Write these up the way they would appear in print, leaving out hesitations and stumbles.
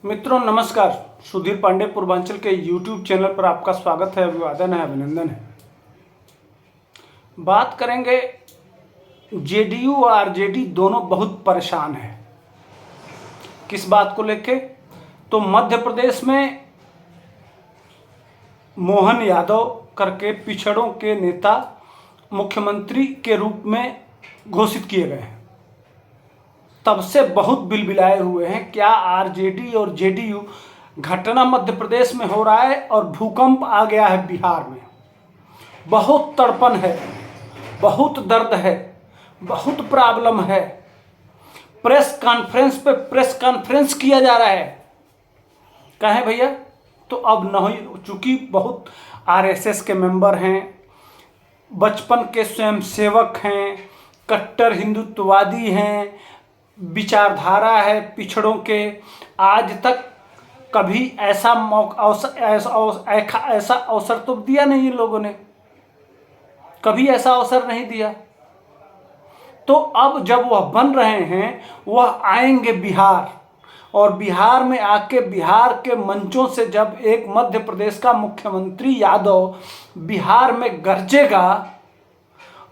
मित्रों नमस्कार। सुधीर पांडे पूर्वांचल के YouTube चैनल पर आपका स्वागत है, अभिवादन है, अभिनंदन है। बात करेंगे जेडीयू और आरजेडी दोनों बहुत परेशान है। किस बात को लेके? तो मध्य प्रदेश में मोहन यादव करके पिछड़ों के नेता मुख्यमंत्री के रूप में घोषित किए गए हैं। तब से बहुत बिलबिलाए हुए हैं। क्या आरजेडी और जेडीयू घटना मध्य प्रदेश में हो रहा है और भूकंप आ गया है बिहार में। बहुत तड़पन है, बहुत दर्द है, बहुत प्रॉब्लम है। प्रेस कॉन्फ्रेंस पे प्रेस कॉन्फ्रेंस किया जा रहा है। कहें भैया? तो अब नहीं, चूंकि बहुत आरएसएस के मेंबर हैं, बचपन के स्वयंसेवक हैं, कट्टर हिंदुत्ववादी हैं, विचारधारा है पिछड़ों के। आज तक कभी ऐसा ऐसा अवसर तो दिया नहीं इन लोगों ने, कभी ऐसा अवसर नहीं दिया। तो अब जब वह बन रहे हैं, वह आएंगे बिहार, और बिहार में आके बिहार के मंचों से जब एक मध्य प्रदेश का मुख्यमंत्री यादव बिहार में गरजेगा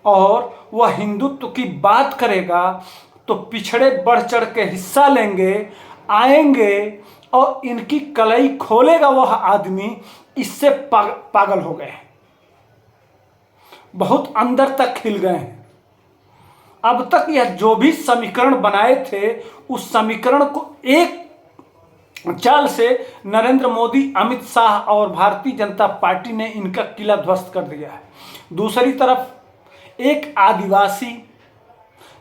और वह हिंदुत्व की बात करेगा, तो पिछड़े बढ़ चढ़ के हिस्सा लेंगे, आएंगे और इनकी कलई खोलेगा वह आदमी। इससे पागल हो गए, बहुत अंदर तक खिल गए हैं। अब तक यह जो भी समीकरण बनाए थे, उस समीकरण को एक चाल से नरेंद्र मोदी, अमित शाह और भारतीय जनता पार्टी ने इनका किला ध्वस्त कर दिया है। दूसरी तरफ एक आदिवासी,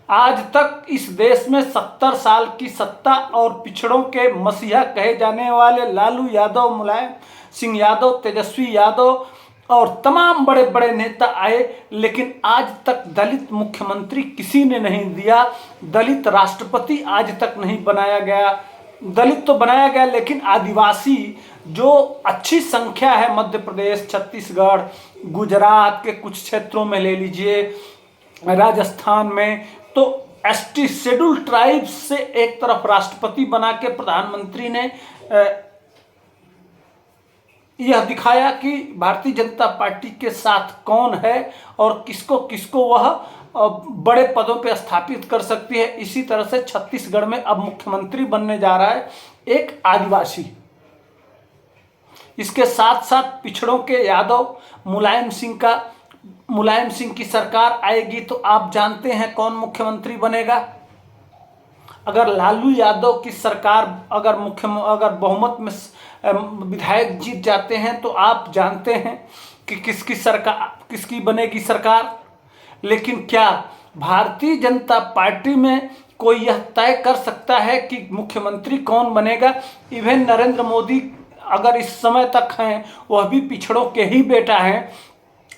आज तक इस देश में 70 साल की सत्ता और पिछड़ों के मसीहा कहे जाने वाले लालू यादव, मुलायम सिंह यादव, तेजस्वी यादव और तमाम बड़े बड़े नेता आए, लेकिन आज तक दलित मुख्यमंत्री किसी ने नहीं दिया। दलित राष्ट्रपति आज तक नहीं बनाया गया। दलित तो बनाया गया, लेकिन आदिवासी जो अच्छी संख्या है मध्य प्रदेश, छत्तीसगढ़, गुजरात के कुछ क्षेत्रों में ले लीजिए, राजस्थान में, तो एसटी शेड्यूल ट्राइब्स से एक तरफ राष्ट्रपति बना के प्रधानमंत्री ने यह दिखाया कि भारतीय जनता पार्टी के साथ कौन है और किसको किसको वह बड़े पदों पे स्थापित कर सकती है। इसी तरह से छत्तीसगढ़ में अब मुख्यमंत्री बनने जा रहा है एक आदिवासी। इसके साथ साथ पिछड़ों के यादव, मुलायम सिंह की सरकार आएगी, तो आप जानते हैं कौन मुख्यमंत्री बनेगा। अगर लालू यादव की सरकार अगर बहुमत में विधायक जीत जाते हैं, तो आप जानते हैं कि किसकी बनेगी सरकार। लेकिन क्या भारतीय जनता पार्टी में कोई यह तय कर सकता है कि मुख्यमंत्री कौन बनेगा? इवन नरेंद्र मोदी अगर इस समय तक हैं, वह भी पिछड़ों के ही बेटा हैं।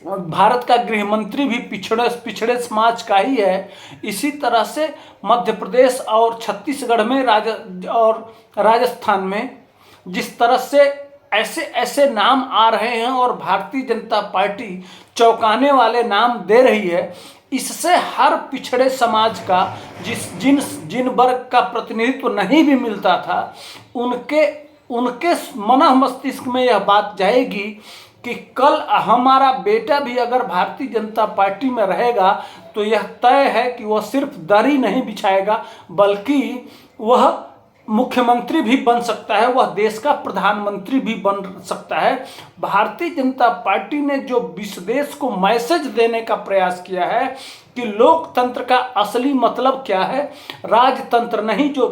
भारत का गृह मंत्री भी पिछड़े समाज का ही है। इसी तरह से मध्य प्रदेश और छत्तीसगढ़ में और राजस्थान में जिस तरह से ऐसे ऐसे नाम आ रहे हैं और भारतीय जनता पार्टी चौंकाने वाले नाम दे रही है, इससे हर पिछड़े समाज का जिन वर्ग का प्रतिनिधित्व नहीं भी मिलता था, उनके मन मस्तिष्क में यह बात जाएगी कि कल हमारा बेटा भी अगर भारतीय जनता पार्टी में रहेगा, तो यह तय है कि वह सिर्फ दरी नहीं बिछाएगा, बल्कि वह मुख्यमंत्री भी बन सकता है, वह देश का प्रधानमंत्री भी बन सकता है। भारतीय जनता पार्टी ने जो विश्व देश को मैसेज देने का प्रयास किया है कि लोकतंत्र का असली मतलब क्या है, राजतंत्र नहीं, जो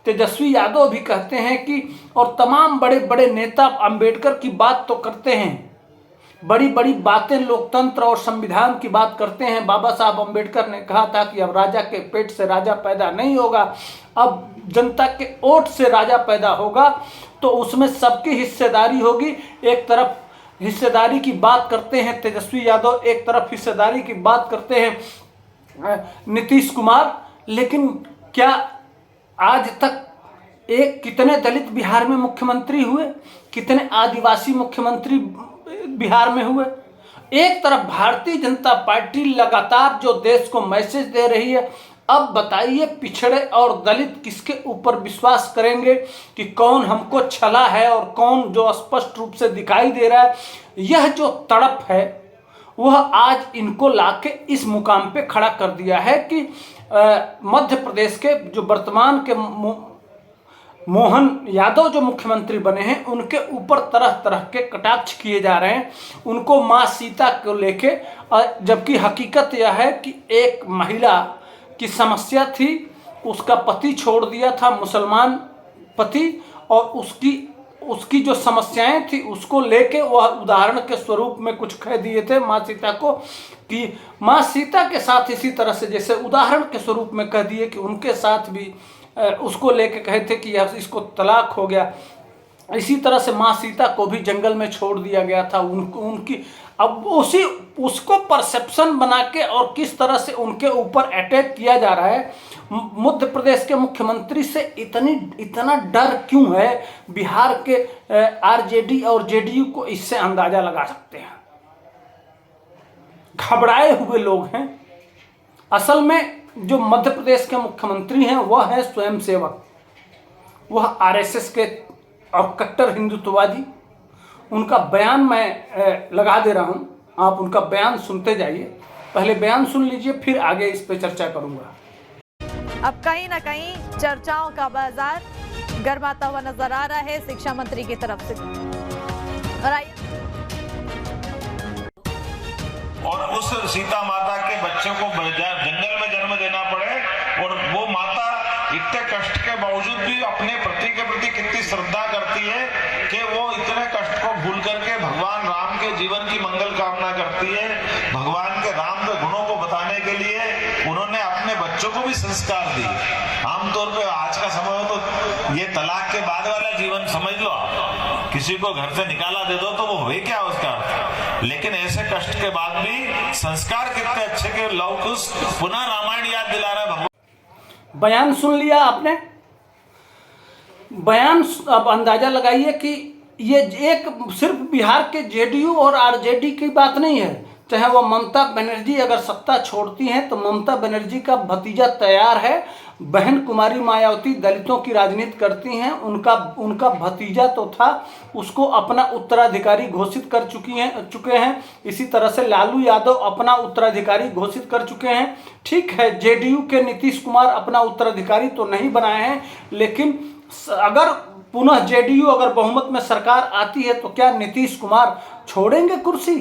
तेजस्वी यादव भी कहते हैं कि, और तमाम बड़े बड़े नेता अंबेडकर की बात तो करते हैं, बड़ी बड़ी बातें लोकतंत्र और संविधान की बात करते हैं। बाबा साहब अंबेडकर ने कहा था कि अब राजा के पेट से राजा पैदा नहीं होगा, अब जनता के वोट से राजा पैदा होगा, तो उसमें सबकी हिस्सेदारी होगी। एक तरफ हिस्सेदारी की बात करते हैं तेजस्वी यादव, एक तरफ हिस्सेदारी की बात करते हैं नीतीश कुमार। लेकिन क्या आज तक कितने दलित बिहार में मुख्यमंत्री हुए, कितने आदिवासी मुख्यमंत्री बिहार में हुए? एक तरफ भारतीय जनता पार्टी लगातार जो देश को मैसेज दे रही है, अब बताइए पिछड़े और दलित किसके ऊपर विश्वास करेंगे कि कौन हमको छला है और कौन जो स्पष्ट रूप से दिखाई दे रहा है। यह जो तड़प है वह आज इनको लाके इस मुकाम पे खड़ा कर दिया है कि मध्य प्रदेश के जो वर्तमान के मोहन यादव जो मुख्यमंत्री बने हैं उनके ऊपर तरह तरह के कटाक्ष किए जा रहे हैं, उनको माँ सीता को लेके। जबकि हकीकत यह है कि एक महिला की समस्या थी, उसका पति छोड़ दिया था, मुसलमान पति, और उसकी जो समस्याएं थी उसको लेके वह उदाहरण के स्वरूप में कुछ कह दिए थे माँ सीता को कि माँ सीता के साथ इसी तरह से जैसे उदाहरण के स्वरूप में कह दिए कि उनके साथ भी उसको लेके कहे थे कि इसको तलाक हो गया। इसी तरह से माँ सीता को भी जंगल में छोड़ दिया गया था। उनकी अब उसको परसेप्शन बना के और किस तरह से उनके ऊपर अटैक किया जा रहा है। मध्य प्रदेश के मुख्यमंत्री से इतना डर क्यों है? बिहार के आरजेडी और जेडीयू को इससे अंदाजा लगा सकते हैं। घबराए हुए लोग हैं। असल में जो मध्य प्रदेश के मुख्यमंत्री हैं वह है स्वयंसेवक, वह आरएसएस के और कट्टर हिंदुत्ववादी। उनका बयान मैं लगा दे रहा हूं, आप उनका बयान सुनते जाइए। पहले बयान सुन लीजिए, फिर आगे इस पे चर्चा करूंगा। अब कहीं ना कहीं चर्चाओं का बाजार गर्माता हुआ नजर आ रहा है शिक्षा मंत्री की तरफ से। और उस सीता माता के बच्चों को जंगल में जन्म देना पड़े और वो माता इतने कष्ट के बावजूद भी अपने पति के प्रति कितनी श्रद्धा करती है कि वो इतने कष्ट को भूल करके भगवान राम के जीवन की मंगल कामना करती है। भगवान के राम के गुणों को बताने के लिए उन्होंने अपने बच्चों को भी संस्कार दिए। आमतौर पे आज का समय हो तो ये तलाक के बाद वाला जीवन समझ लो, किसी को घर से निकाला दे दो तो वो हुए क्या उसका अर्थ। लेकिन ऐसे कष्ट के बाद भी संस्कार कितने अच्छे के लव कुश पुनः रामायण याद दिला रहा है भगवान। बयान सुन लिया आपने। बयान अब अंदाजा लगाइए कि ये एक सिर्फ बिहार के जेडीयू और आरजेडी की बात नहीं है। चाहे वो ममता बनर्जी अगर सत्ता छोड़ती हैं तो ममता बनर्जी का भतीजा तैयार है। बहन कुमारी मायावती दलितों की राजनीति करती हैं, उनका भतीजा तो था, उसको अपना उत्तराधिकारी घोषित कर चुके हैं। इसी तरह से लालू यादव अपना उत्तराधिकारी घोषित कर चुके हैं। ठीक है, जेडीयू के नीतीश कुमार अपना उत्तराधिकारी तो नहीं बनाए हैं, लेकिन अगर पुनः जेडीयू अगर बहुमत में सरकार आती है तो क्या नीतीश कुमार छोड़ेंगे कुर्सी?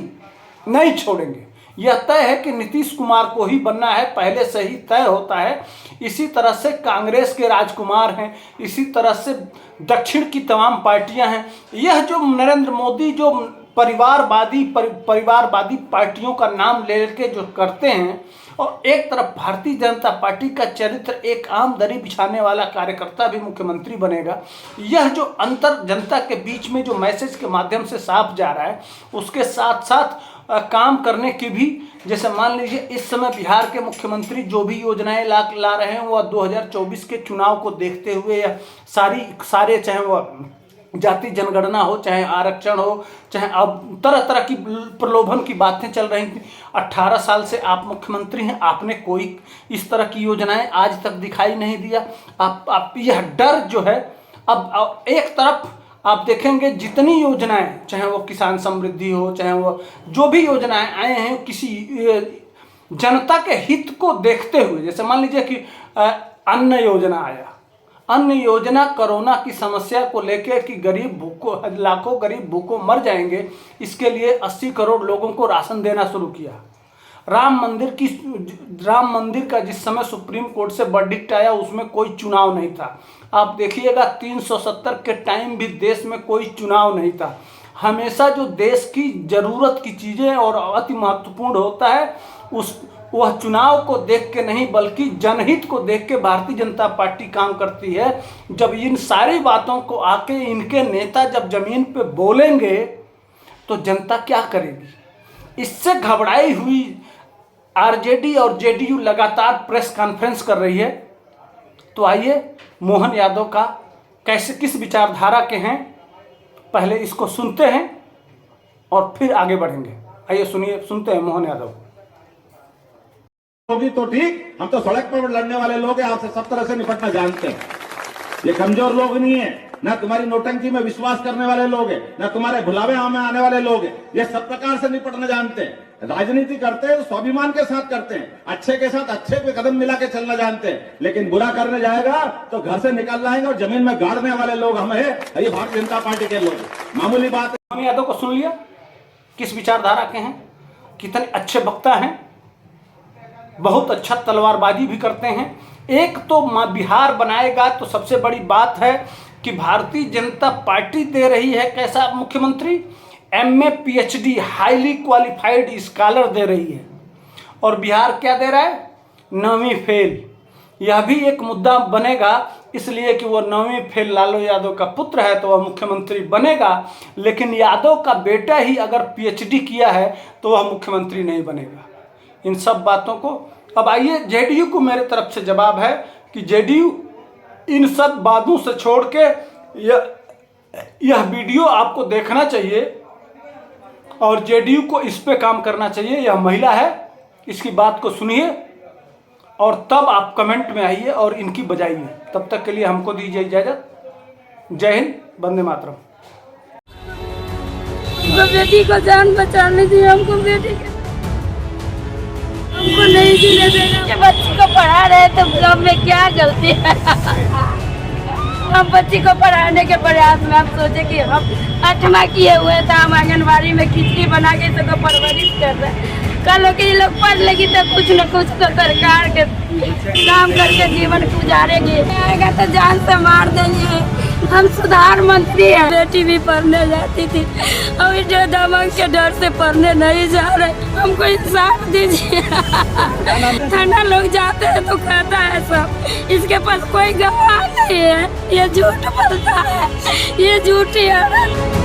नहीं छोड़ेंगे। यह तय है कि नीतीश कुमार को ही बनना है, पहले से ही तय होता है। इसी तरह से कांग्रेस के राजकुमार हैं, इसी तरह से दक्षिण की तमाम पार्टियां हैं। यह जो नरेंद्र मोदी जो परिवारवादी पार्टियों का नाम लेके जो करते हैं, और एक तरफ भारतीय जनता पार्टी का चरित्र एक आम दरी बिछाने वाला कार्यकर्ता भी मुख्यमंत्री बनेगा। यह जो अंतर जनता के बीच में जो मैसेज के माध्यम से साफ जा रहा है, उसके साथ साथ काम करने की भी, जैसे मान लीजिए इस समय बिहार के मुख्यमंत्री जो भी योजनाएं ला रहे हैं वह 2024 के चुनाव को देखते हुए या सारे चाहे वह जाति जनगणना हो, चाहे आरक्षण हो, चाहे अब तरह तरह की प्रलोभन की बातें चल रही थी। 18 साल से आप मुख्यमंत्री हैं, आपने कोई इस तरह की योजनाएं आज तक दिखाई नहीं दिया। आप यह डर जो है, अब एक तरफ आप देखेंगे जितनी योजनाएं, चाहे वो किसान समृद्धि हो, चाहे वो जो भी योजनाएं आए हैं, किसी जनता के हित को देखते हुए, जैसे मान लीजिए कि अन्न योजना आया। अन्न योजना कोरोना की समस्या को लेकर कि लाखों गरीब भूखों मर जाएंगे, इसके लिए 80 करोड़ लोगों को राशन देना शुरू किया। राम मंदिर का जिस समय सुप्रीम कोर्ट से वर्डिक्ट आया उसमें कोई चुनाव नहीं था। आप देखिएगा 370 के टाइम भी देश में कोई चुनाव नहीं था। हमेशा जो देश की जरूरत की चीज़ें और अति महत्वपूर्ण होता है वह चुनाव को देख के नहीं बल्कि जनहित को देख के भारतीय जनता पार्टी काम करती है। जब इन सारी बातों को आके इनके नेता जब जमीन पे बोलेंगे तो जनता क्या करेगी? इससे घबराई हुई आरजेडी और जेडीयू लगातार प्रेस कॉन्फ्रेंस कर रही है। तो आइए मोहन यादव का किस विचारधारा के हैं, पहले इसको सुनते हैं और फिर आगे बढ़ेंगे। आइए सुनते हैं मोहन यादव। होगी तो ठीक, हम तो सड़क पर लड़ने वाले लोग हैं, आपसे सब तरह से निपटना जानते हैं। ये कमजोर लोग नहीं है, ना तुम्हारी नोटंकी में विश्वास करने वाले लोग हैं, ना तुम्हारे भुलावे में आने वाले लोग हैं। ये सब प्रकार से निपटना जानते हैं। राजनीति करते हैं स्वाभिमान के साथ करते हैं, अच्छे के साथ अच्छे पे कदम मिला के चलना जानते हैं, लेकिन बुरा करने जाएगा तो घर से निकल लाएंगे और जमीन में गाड़ने वाले लोग हम हैं, ये भारतीय जनता पार्टी के लोग। मामूली बात है। हम यादव को सुन लिया, किस विचारधारा के हैं, कितने अच्छे वक्ता हैं, बहुत अच्छा तलवारबाजी भी करते हैं। एक तो बिहार बनाएगा तो सबसे बड़ी बात है कि भारतीय जनता पार्टी दे रही है कैसा मुख्यमंत्री, MA PhD highly qualified scholar दे रही है, और बिहार क्या दे रहा है, 9वीं फेल। यह भी एक मुद्दा बनेगा, इसलिए कि वो 9वीं फेल लालू यादव का पुत्र है तो वह मुख्यमंत्री बनेगा, लेकिन यादव का बेटा ही अगर PhD किया है तो वह मुख्यमंत्री नहीं बनेगा। इन सब बातों को अब आइए JDU को मेरे तरफ से जवाब है कि JDU इन सब बातों से छोड़ के यह वीडियो आपको देखना चाहिए और JDU को इस पे काम करना चाहिए। यह महिला है, इसकी बात को सुनिए और तब आप कमेंट में आइए और इनकी बजाइए। तब तक के लिए हमको दीजिए इजाज़त। जय हिंद, वंदे मातरम। बेटी को जान बचाने दी, हमको बेटी हमको नहीं जीने देना। बच्ची को पढ़ा रहे तो गाँव में क्या गलती है। हम बच्ची को पढ़ाने के प्रयास में हम सोचे कि हम 8वां किए हुए थे, हम आंगनबाड़ी में खिचड़ी बना के सबको परवरिश कर रहे हैं। कल के ये लोग पढ़ लेगी तो कुछ न कुछ तो सरकार के काम करके जीवन गुजारेगी। आएगा तो जान से मार देंगे। हम सुधार मंत्री हैं। बेटी भी पढ़ने जाती थी और जो दमन के डर से पढ़ने नहीं जा रहे, हमको इंसाफ दीजिए। थाना लोग जाते हैं तो कहता है सब, इसके पास कोई गवाह नहीं है, ये झूठ बोलता है, ये झूठी है।